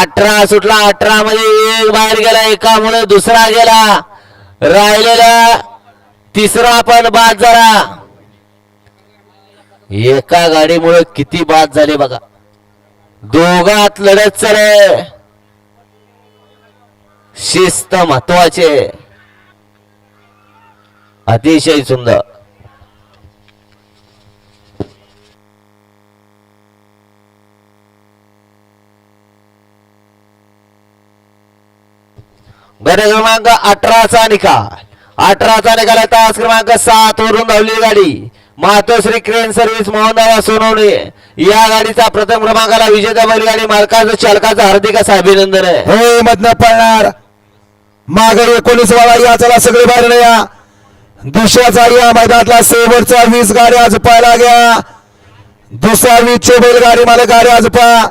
18 सुटला 18 मध्ये एक बाहेर गेला एकामुळे दुसरा गेला राहिलेला तिसरा पण बाद झाला एका गाडीमुळे किती बाद झाले बघा दोघात लढत चालू शिस्त महत्वाचे अतिशय सुंदर गट क्रमांक 18चा निकाल 18चा निकाल तास क्रमांक 7 वरून धावलेली गाडी मातोश्री क्रेन सर्व्हिस मोहनदादा सोनवणे या गाडीचा प्रथम क्रमांकाला विजेता बैलगाडी मालकाचं चालकाचं हार्दिक असं अभिनंदन आहे हो मधनं पळणार मागे 19 वाला या चला सगळे बाहेर या दुसऱ्याचा या मैदानातला शेवटचा 20 गाडी आज पाहायला घ्या दुसरा 20 चे बैलगाडी मालक गाडी आज पहा